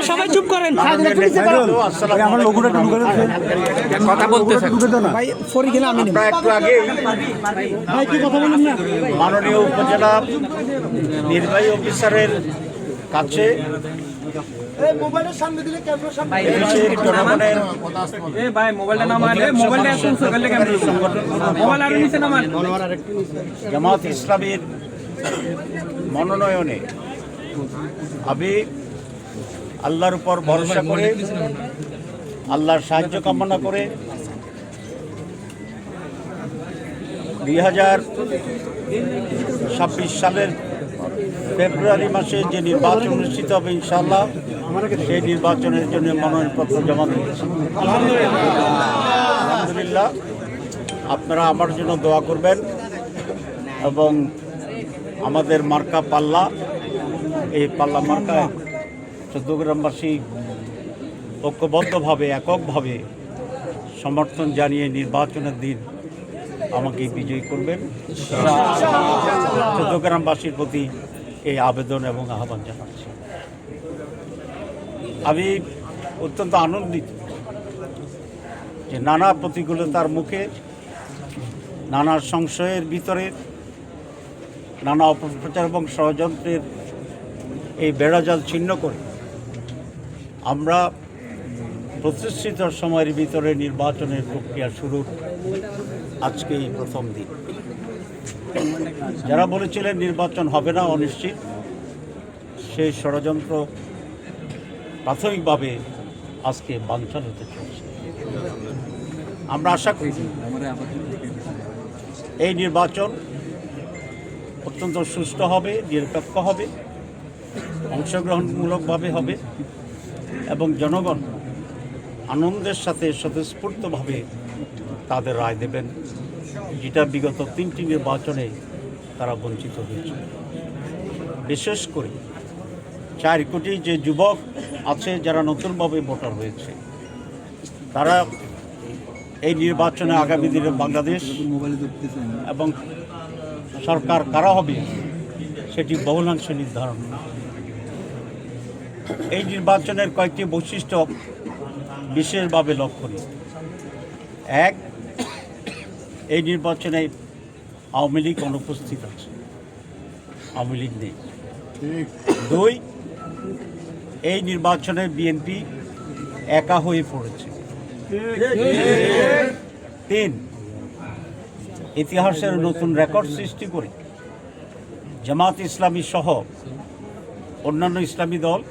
সবাই চুপ করেন, কথা বলতে ভাই ফরি গেলে আমি একটু আগে ভাই কি কথা বলুন না। মাননীয় উপজেলা নির্বাহী অফিসারের কাছে জামাত ইসলামীর মনোনয়নে আমি আল্লাহর উপর ভরসা করে, আল্লাহর সাহায্য কামনা করে 2026 সালের ফেব্রুয়ারি মাসে যে নির্বাচন অনুষ্ঠিত হবে ইনশাআল্লাহ, সেই নির্বাচনের জন্য মনোনয়নপত্র জমা দিয়েছি। আলহামদুলিল্লাহ, আপনারা আমার জন্য দোয়া করবেন এবং আমাদের মার্কা পাল্লা, এই পাল্লা মার্কায় চৌদ্দগ্রামবাসী ঐক্যবদ্ধভাবে এককভাবে সমর্থন জানিয়ে নির্বাচনের দিন আমাকে বিজয়ী করবেন। চৌদ্দগ্রামবাসীর প্রতি এই আবেদন এবং আহ্বান জানাচ্ছি। আমি অত্যন্ত আনন্দিত যে নানা প্রতিকূলতার মুখে, নানা সংশয়ের ভিতরে, নানা অপপ্রচার এবং ষড়যন্ত্রের এই বেড়াজাল ছিন্ন করে আমরা প্রতিষ্ঠিত সময়ের ভিতরে নির্বাচনের প্রক্রিয়া শুরুর আজকেই প্রথম দিন। যারা বলেছিলেন নির্বাচন হবে না, অনিশ্চিত, সেই ষড়যন্ত্র প্রাথমিকভাবে আজকে বানচাল হতে চলছে। আমরা আশা করি এই নির্বাচন অত্যন্ত সুষ্ঠু হবে, নিরপেক্ষ হবে, অংশগ্রহণমূলকভাবে হবে এবং জনগণ আনন্দের সাথে স্বতঃস্ফূর্তভাবে তাদের রায় দেবেন, যেটা বিগত 3টি নির্বাচনে তারা বঞ্চিত হয়েছে। বিশেষ করে 4 কোটি যে যুবক আছে যারা নতুনভাবে ভোটার হয়েছে, তারা এই নির্বাচনে আগামী দিনে বাংলাদেশ এবং সরকার কারা হবে সেটি বহুলাংশে নির্ধারণ। এই নির্বাচনের কয়েকটি বৈশিষ্ট্য বিশেষভাবে লক্ষণীয়। 1, এই নির্বাচনে আওয়ামী লীগ অনুপস্থিত আছে, আওয়ামী লীগ নেই। 2, এই নির্বাচনে বিএনপি একা হয়ে পড়েছে। 3, ইতিহাসের নতুন রেকর্ড সৃষ্টি করে জামাত ইসলামী সহ অন্যান্য ইসলামী দল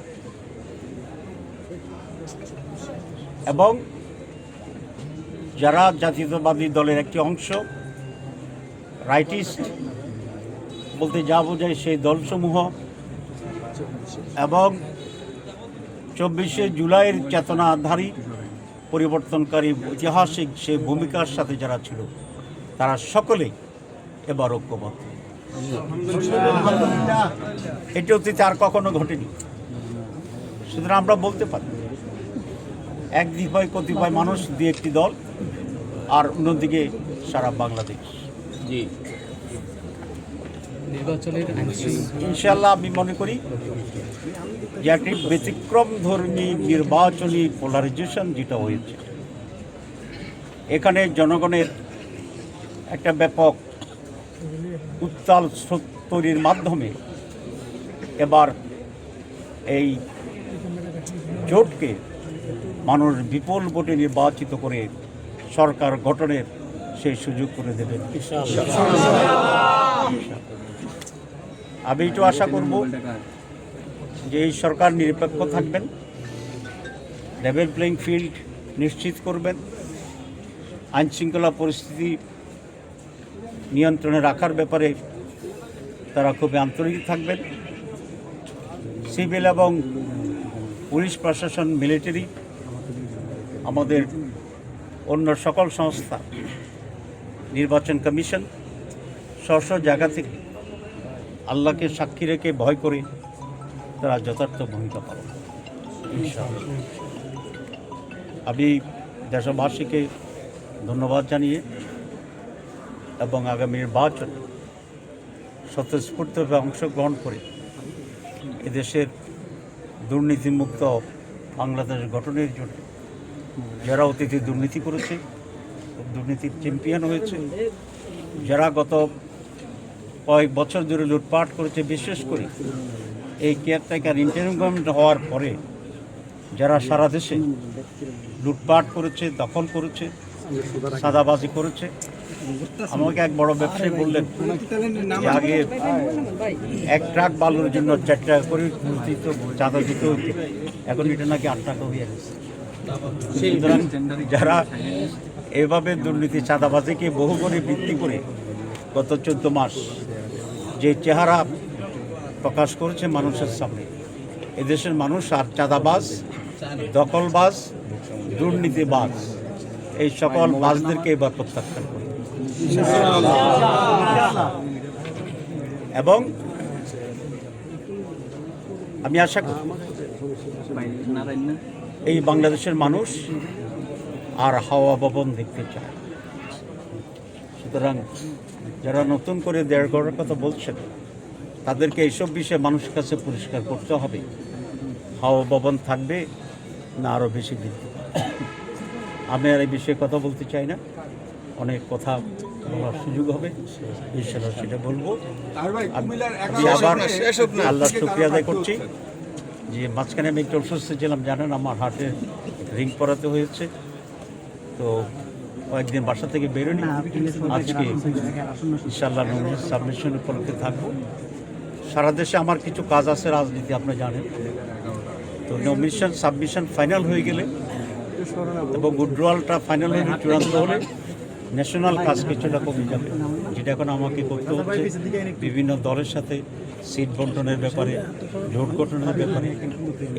এবং যারা জাতীয়তাবাদী দলের একটি অংশ, রাইটিস্ট বলতে যা বোঝায় সেই দলসমূহ, এবং 24শে জুলাইয়ের চেতনাধারী পরিবর্তনকারী ঐতিহাসিক সেই ভূমিকার সাথে যারা ছিল, তারা সকলেই এবার ঐক্যবদ্ধ। এটি অতীতে আর কখনো ঘটেনি। সুতরাং আমরা বলতে পারি একদিকে কতিপয় মানুষ, 2-1টি দল, আর অন্যদিকে সারা বাংলাদেশ। জি, নির্বাচনের ইনশাআল্লাহ আমি মনে করি যে একটি ব্যতিক্রমধর্মী নির্বাচনী পোলারাইজেশন যেটা হয়েছে, এখানে জনগণের একটা ব্যাপক উত্তাল স্রোত তৈরির মাধ্যমে এবার এই জোটকে মানুষ বিপুল ভোটে নির্বাচিত করে সরকার গঠনের সেই সুযোগ করে দেবেন। আমি একটু আশা করব যে এই সরকার নিরপেক্ষ থাকবেন, লেভেল প্লেইং ফিল্ড নিশ্চিত করবেন, আইনশৃঙ্খলা পরিস্থিতি নিয়ন্ত্রণে রাখার ব্যাপারে তারা খুবই আন্তরিক থাকবেন। সিভিল এবং পুলিশ প্রশাসন, মিলিটারি, আমাদের অন্য সকল সংস্থা, নির্বাচন কমিশন স্ব জায়গা থেকে আল্লাহকে সাক্ষী রেখে ভয় করে তারা যথার্থ ভূমিকা পালন করে। আমি দেশবাসীকে ধন্যবাদ জানিয়ে এবং আগামী নির্বাচন স্বতঃস্ফূর্তভাবে অংশগ্রহণ করে এদেশের দুর্নীতিমুক্ত বাংলাদেশ গঠনের জন্য যারা অতীতে দুর্নীতি করেছে, দুর্নীতির চ্যাম্পিয়ন হয়েছে, যারা গত কয়েক বছর ধরে লুটপাট করেছে, বিশেষ করে এই কেয়ারটেকার ইন্টারিম গভর্নমেন্ট হওয়ার পরে যারা সারা দেশে লুটপাট করেছে, দখল করেছে, সাদাবাজি করেছে। আমাকে এক বড় ব্যবসায়ী বললেন যে আগে 1 ট্রাক বালুর জন্য 4 টাকা করে চাঁদা দিতে হতো, এখন এটা নাকি 8 টাকা হয়ে গেছে। সুতরাং যারা এভাবে দুর্নীতি চাঁদাবাজিকে বহু করে বৃদ্ধি করে গত 14 মাস যে চেহারা প্রকাশ করেছে মানুষের সামনে, এদেশের মানুষ আর চাঁদাবাজ, দখলবাজ, দুর্নীতিবাজ এই সকল বাজদেরকে এবার প্রত্যাখ্যান করে এবং আমি আশা করি এই বাংলাদেশের মানুষ আর হাওয়া ভবন দেখতে চায়। সুতরাং যারা নতুন করে দেড় করার কথা বলছেন তাদেরকে এইসব বিষয়ে মানুষের কাছে পরিষ্কার করতে হবে, হাওয়া ভবন থাকবে না আরও বেশি বৃদ্ধি পাবে। আমি আর এই বিষয়ে কথা বলতে চাই না, অনেক কথা বলার সুযোগ হবে, ইনশাআল্লাহ সেটা বলবো। আমি আবার আল্লাহর শুকরিয়া আদায় করছি যে মাঝখানে আমি একটু অসুস্থ ছিলাম, জানেন আমার হার্টে রিং পরাতে হয়েছে, তো কয়েকদিন বাসা থেকে বেরোনি। আজকে ইনশাআল্লাহ নমিনেশন সাবমিশন উপলক্ষে থাকবো। সারা দেশে আমার কিছু কাজ আছে, রাজনীতি আপনি জানেন, তো নমিনেশন সাবমিশন ফাইনাল হয়ে গেলে এবং উইথড্রয়ালটা ফাইনাল হয়ে চূড়ান্ত হলে ন্যাশনাল কাজ কিছুটা কমে যাবে, যেটা এখন আমাকে করতে হচ্ছে বিভিন্ন দলের সাথে সিট বন্টনের ব্যাপারে, জোট গঠনের ব্যাপারে।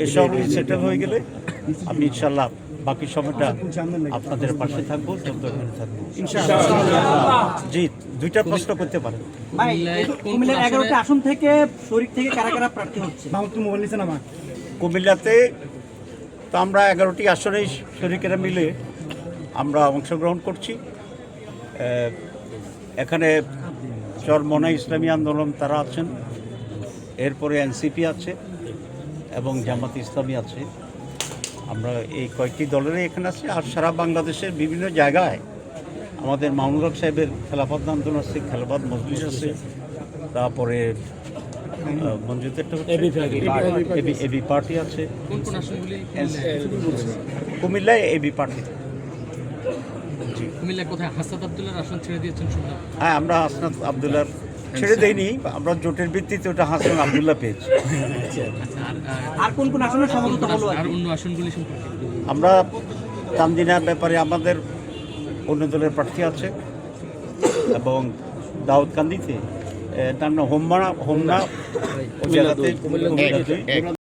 এসব সেটেল হয়ে গেলে আমি ইনশাল্লাহ বাকি সময়টা আপনাদের পাশে থাকবো, চন্দ্রখানে থাকবো জি। 2টা প্রশ্ন করতে পারেন। কুমিল্লার 11টা আসন থেকে শরীর থেকে কারা কারা প্রার্থী হচ্ছে? কুমিল্লাতে তো আমরা 11টি আসনেই শরীকেরা মিলে আমরা অংশগ্রহণ করছি। এখানে চরমোনা ইসলামী আন্দোলন তারা আছেন, এরপরে এনসিপি আছে এবং জামাত ইসলামী আছে। আমরা এই কয়েকটি দলেরই এখানে আছি। আর সারা বাংলাদেশের বিভিন্ন জায়গায় আমাদের মামুনুল হক সাহেবের খেলাফত আন্দোলন আছে, খেলাফত মজলিস আছে, তারপরে মঞ্জুরদেরটা হচ্ছে এবি পার্টি আছে, কুমিল্লায় এবি পার্টি। কুমিল্লা কোথায় হাসনাত আব্দুল্লাহর আসন ছেড়ে দিয়েছেন শুনলাম? হ্যাঁ, আমরা হাসনাত আব্দুল্লাহর ছেড়ে দেইনি, আমরা জোটের ভিত্তিতে ওটা হাসান আব্দুল্লাহ পেয়েছি। আর কোন কোন আসনের সমঝোতা হলো? আর অন্য আসনগুলি সম্পর্কে আমরা তামদিনার ব্যাপারে আমাদের অন্য দলের প্রার্থী আছে এবং দাউদকান্দিতে হোমনা ওই জায়গাতে